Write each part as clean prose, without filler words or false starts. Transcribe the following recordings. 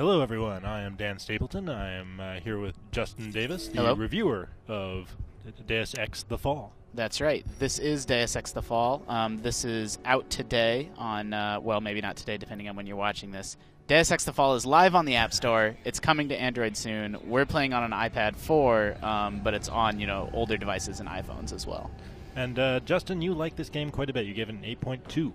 Hello, everyone. I am Dan Stapleton. I am here with Justin Davis, the Hello. reviewer of Deus Ex: The Fall. That's right. This is Deus Ex: The Fall. This is out today on, well, maybe not today, depending on when you're watching this. Deus Ex: The Fall is live on the App Store. It's coming to Android soon. We're playing on an iPad 4, but it's on, older devices and iPhones as well. And Justin, you like this game quite a bit. You gave it an 8.2.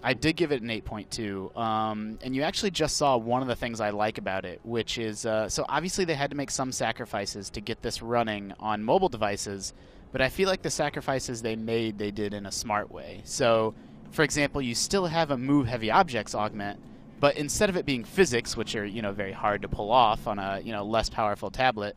I did give it an 8.2, and you actually just saw one of the things I like about it, which is, so obviously they had to make some sacrifices to get this running on mobile devices, but I feel like the sacrifices they made, they did in a smart way. So, for example, you still have a Move Heavy Objects augment, but instead of it being physics, which are, very hard to pull off on a, less powerful tablet,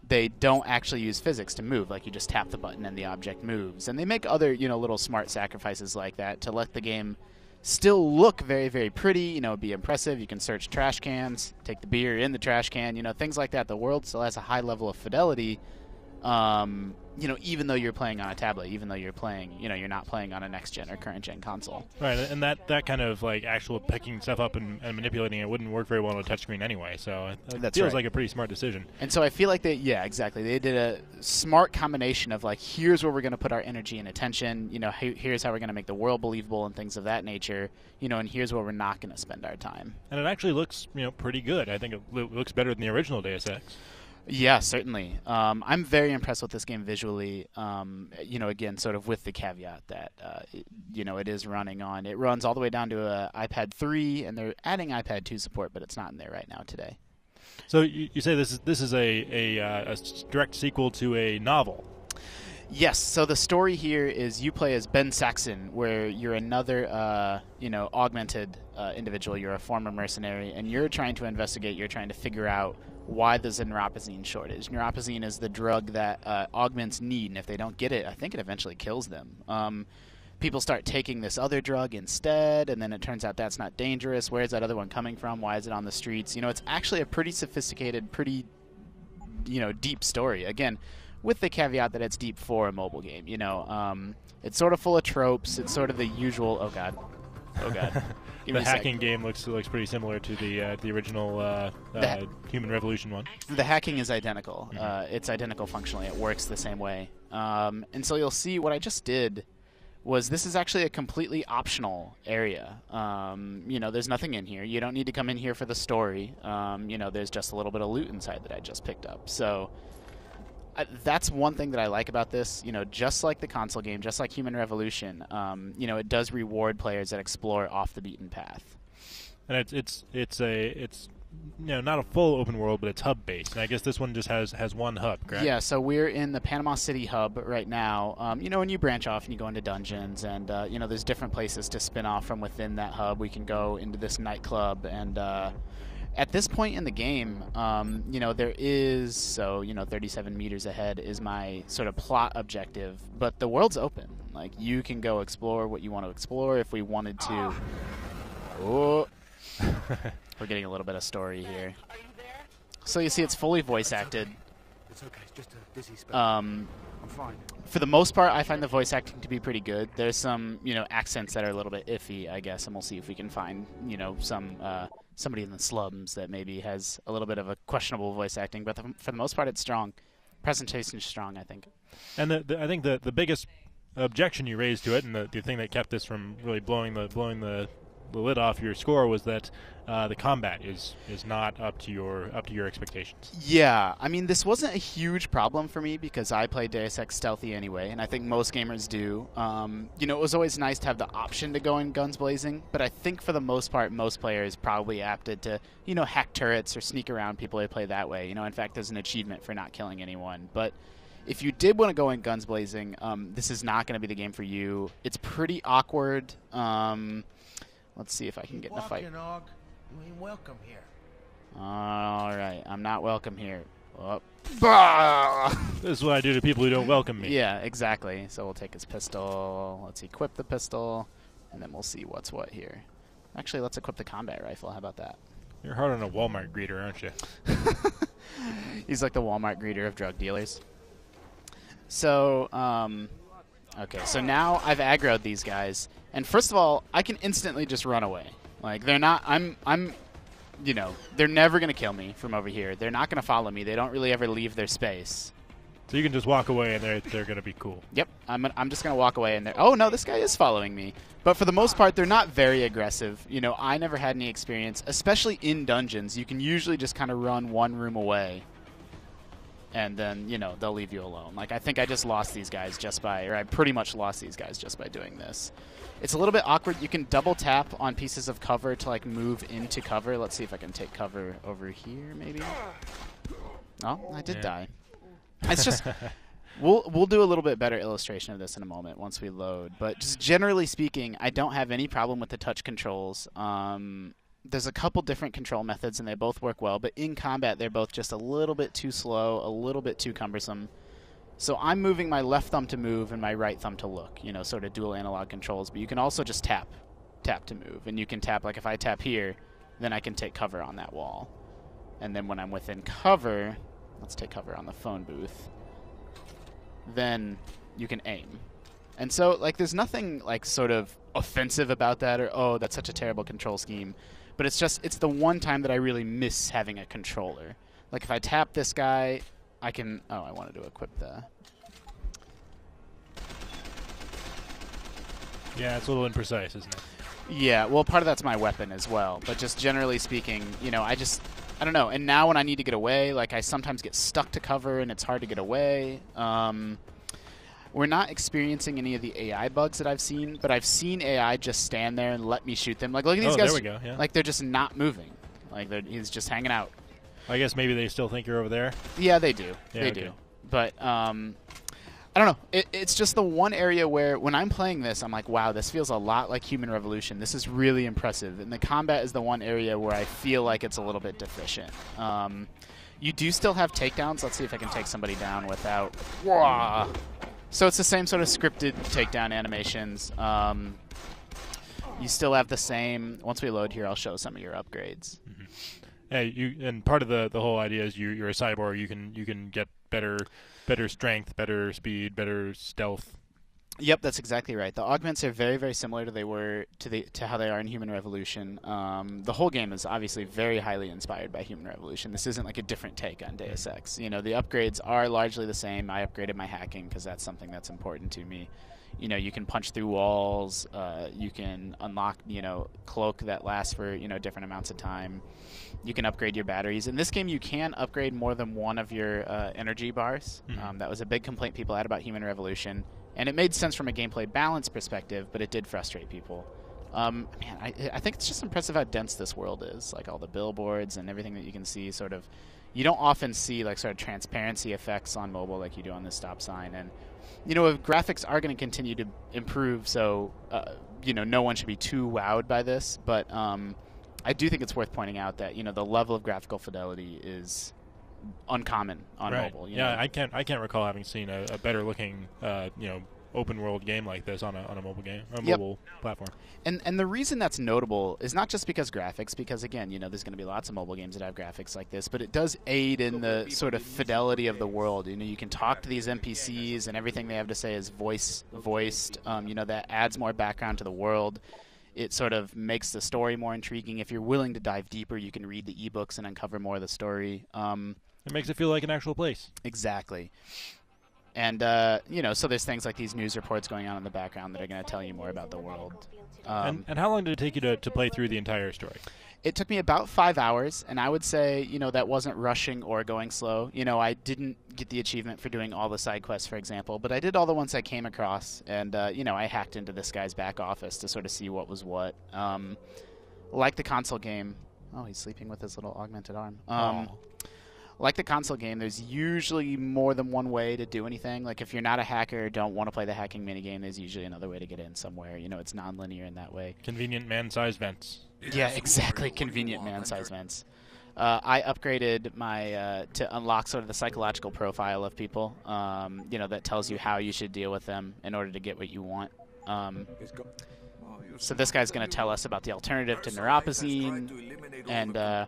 they don't actually use physics to move. Like, you just tap the button and the object moves. And they make other, little smart sacrifices like that to let the game still look very, very pretty, be impressive. You can search trash cans, take the beer in the trash can, things like that. The world still has a high level of fidelity, even though you're playing on a tablet, even though you're playing, you're not playing on a next-gen or current-gen console. Right, and that kind of, like, actual picking stuff up and manipulating it wouldn't work very well on a touchsime anyway, so it feels like a pretty smart decision. And so I feel like exactly. They did a smart combination of, like, here's where we're going to put our energy and attention, here's how we're going to make the world believable and things of that nature, and here's where we're not going to spend our time. And it actually looks, pretty good. I think it looks better than the original Deus Ex. Yeah, certainly. I'm very impressed with this game visually, again, sort of with the caveat that, it is running on. It runs all the way down to a iPad 3, and they're adding iPad 2 support, but it's not in there right now today. So you say this is a direct sequel to a novel. Yes, so the story here is you play as Ben Saxon, where you're another, augmented individual. You're a former mercenary, and you're trying to investigate, you're trying to figure out why there's a neuropozyne shortage. Neuropozyne is the drug that augments need, and if they don't get it, I think it eventually kills them. People start taking this other drug instead, and then it turns out that's not dangerous. Where's that other one coming from? Why is it on the streets? It's actually a pretty sophisticated, pretty, deep story. Again, with the caveat that it's deep for a mobile game. It's sort of full of tropes. It's sort of the usual. Oh god. The hacking game looks pretty similar to the original Human Revolution one. The hacking is identical. It's identical functionally. It works the same way. And so you'll see what I just did was this is actually a completely optional area. There's nothing in here. You don't need to come in here for the story. There's just a little bit of loot inside that I just picked up. So that's one thing that I like about this. Just like the console game, just like Human Revolution, it does reward players that explore off the beaten path. And it's not a full open world, but it's hub based. And I guess this one just has one hub, correct? Yeah. So we're in the Panama City hub right now. And you branch off and you go into dungeons, and there's different places to spin off from within that hub. We can go into this nightclub and. At this point in the game, there is, 37 meters ahead is my sort of plot objective, but the world's open. Like, you can go explore what you want to explore if we wanted to. Oh. We're getting a little bit of story here. So you see it's fully voice acted. It's okay, it's just a dizzy spell. I'm fine. For the most part, I find the voice acting to be pretty good. There's some, accents that are a little bit iffy, I guess, and we'll see if we can find, some somebody in the slums that maybe has a little bit of a questionable voice acting. But for the most part, it's strong. Presentation is strong, I think. And I think the biggest objection you raised to it, and the thing that kept this from really blowing the lid off your score, was that the combat is not up to your expectations. Yeah, I mean, this wasn't a huge problem for me because I play Deus Ex stealthy anyway, and I think most gamers do. It was always nice to have the option to go in guns blazing, but I think for the most part, most players probably apted to, hack turrets or sneak around people who play that way. In fact, there's an achievement for not killing anyone. But if you did want to go in guns blazing, this is not going to be the game for you. It's pretty awkward. Let's see if I can get in a fight. You ain't welcome here. All right, I'm not welcome here. Oh. This is what I do to people who don't welcome me. Yeah, exactly. So we'll take his pistol. Let's equip the pistol, and then we'll see what's what here. Actually, let's equip the combat rifle. How about that? You're hard on a Walmart greeter, aren't you? He's like the Walmart greeter of drug dealers. So, okay, so now I've aggroed these guys, and first of all, I can instantly just run away. Like, they're not. I'm you know, they're never going to kill me from over here. They're not going to follow me. They don't really ever leave their space. So you can just walk away, and they're going to be cool. Yep, I'm just going to walk away, and they're, oh, no, this guy is following me. But for the most part, they're not very aggressive. You know, I never had any experience, especially in dungeons. You can usually just kind of run one room away, and then, you know, they'll leave you alone. Like, I think I just lost these guys just by, or I pretty much lost these guys just by doing this. It's a little bit awkward. You can double tap on pieces of cover to, like, move into cover. Let's see if I can take cover over here, maybe. Oh, I did die. It's just, we'll do a little bit better illustration of this in a moment once we load. But just generally speaking, I don't have any problem with the touch controls. There's a couple different control methods, and they both work well. But in combat, they're both just a little bit too slow, a little bit too cumbersome. So I'm moving my left thumb to move and my right thumb to look, you know, sort of dual analog controls. But you can also just tap to move. And you can tap, like if I tap here, then I can take cover on that wall. And then when I'm within cover, let's take cover on the phone booth, then you can aim. And so, like, there's nothing, like, sort of offensive about that or, oh, that's such a terrible control scheme. But it's just, it's the one time that I really miss having a controller. Like, if I tap this guy, I can, oh, I wanted to equip the... Yeah, it's a little imprecise, isn't it? Yeah, well, part of that's my weapon as well. But just generally speaking, you know, I don't know. And now when I need to get away, like, I sometimes get stuck to cover and it's hard to get away. We're not experiencing any of the AI bugs that I've seen, but I've seen AI just stand there and let me shoot them. Like, look at these guys. There we go, yeah. Like, they're just not moving. Like, he's just hanging out. I guess maybe they still think you're over there. Yeah, they do. Yeah, they do. But I don't know. It's just the one area where when I'm playing this, I'm like, wow, this feels a lot like Human Revolution. This is really impressive. And the combat is the one area where I feel like it's a little bit deficient. You do still have takedowns. Let's see if I can take somebody down without... Wah! So it's the same sort of scripted takedown animations. You still have the same... Once we load here, I'll show some of your upgrades. Mm-hmm. Yeah, and part of the whole idea is you're a cyborg. You can get better strength, better speed, better stealth. Yep, that's exactly right. The augments are very, very similar to how they are in Human Revolution. The whole game is obviously very highly inspired by Human Revolution. This isn't like a different take on Deus Ex. You know, the upgrades are largely the same. I upgraded my hacking because that's something that's important to me. You know, you can punch through walls. You can unlock, you know, cloak that lasts for, you know, different amounts of time. You can upgrade your batteries. In this game, you can upgrade more than one of your energy bars. Mm-hmm. That was a big complaint people had about Human Revolution. And it made sense from a gameplay balance perspective, but it did frustrate people. Man, I think it's just impressive how dense this world is. Like all the billboards and everything that you can see sort of... You don't often see like sort of transparency effects on mobile like you do on this stop sign. And, you know, if graphics are going to continue to improve, so, you know, no one should be too wowed by this. But I do think it's worth pointing out that, you know, the level of graphical fidelity is uncommon on mobile. You know? I can't recall having seen a better looking you know, open world game like this on a mobile game, mobile platform. And the reason that's notable is not just because graphics, because again, you know, there's going to be lots of mobile games that have graphics like this, but it does aid in the sort of fidelity of the world. You know, you can talk to these NPCs and everything they have to say is voiced. You know, that adds more background to the world. It sort of makes the story more intriguing. If you're willing to dive deeper, you can read the ebooks and uncover more of the story. It makes it feel like an actual place. Exactly. And, you know, so there's things like these news reports going on in the background that are going to tell you more about the world. And how long did it take you to play through the entire story? It took me about 5 hours, and I would say, you know, that wasn't rushing or going slow. You know, I didn't get the achievement for doing all the side quests, for example, but I did all the ones I came across, and, you know, I hacked into this guy's back office to sort of see what was what. Like the console game... Oh, he's sleeping with his little augmented arm. Like the console game, there's usually more than one way to do anything. Like if you're not a hacker or don't want to play the hacking minigame, there's usually another way to get in somewhere. You know, it's non-linear in that way. Convenient man-sized vents. Yeah, exactly. Convenient man-sized vents. I upgraded my to unlock sort of the psychological profile of people. You know, that tells you how you should deal with them in order to get what you want. So this guy's going to tell us about the alternative to neuropozyne, and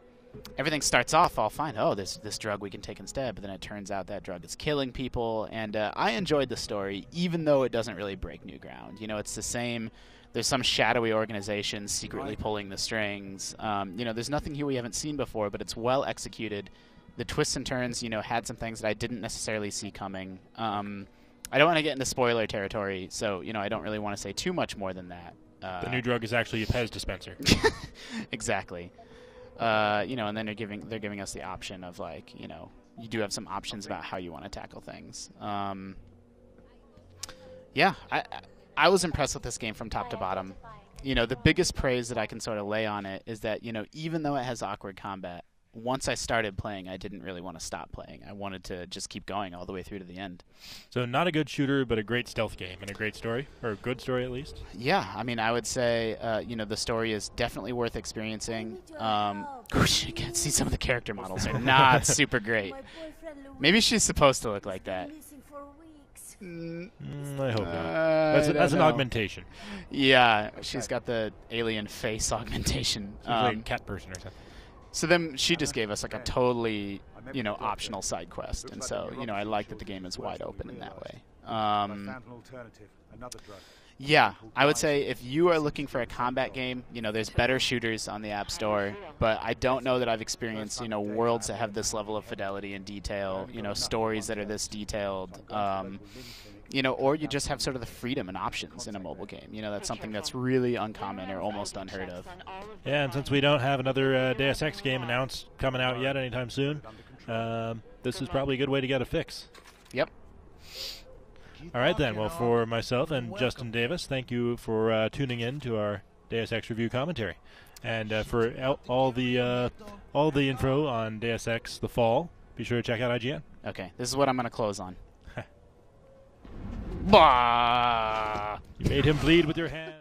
everything starts off all fine. Oh, there's this drug we can take instead, but then it turns out that drug is killing people. And I enjoyed the story, even though it doesn't really break new ground. You know, it's the same. There's some shadowy organization secretly pulling the strings. You know, there's nothing here we haven't seen before, but it's well executed. The twists and turns, you know, had some things that I didn't necessarily see coming. I don't want to get into spoiler territory, so, you know, I don't really want to say too much more than that. The new drug is actually a Pez dispenser. Exactly. You know, and then they're giving us the option of, like, you know, you do have some options about how you want to tackle things. Yeah, I was impressed with this game from top to bottom. You know, the biggest praise that I can sort of lay on it is that, you know, even though it has awkward combat, once I started playing, I didn't really want to stop playing. I wanted to just keep going all the way through to the end. So not a good shooter, but a great stealth game and a great story, or a good story at least. Yeah, I mean, I would say, you know, the story is definitely worth experiencing. You can't see some of the character models are not super great. Maybe she's supposed to look like that. I hope not. That's an augmentation. Yeah, she's got the alien face augmentation. She's like a cat person or something. So then she just gave us like a totally, you know, optional side quest, and so, you know, I like that the game is wide open in that way. Yeah, I would say if you are looking for a combat game, you know, there's better shooters on the App Store, but I don't know that I've experienced, you know, worlds that have this level of fidelity and detail, you know, stories that are this detailed, you know, or you just have sort of the freedom and options in a mobile game. You know, that's something that's really uncommon or almost unheard of. Yeah, and since we don't have another Deus Ex game announced coming out yet anytime soon, this is probably a good way to get a fix. Yep. All right, then. Well, for myself and Justin Davis, thank you for tuning in to our Deus Ex review commentary. And for all the info on Deus Ex The Fall, be sure to check out IGN. Okay, this is what I'm going to close on. Bah! You made him bleed with your hand.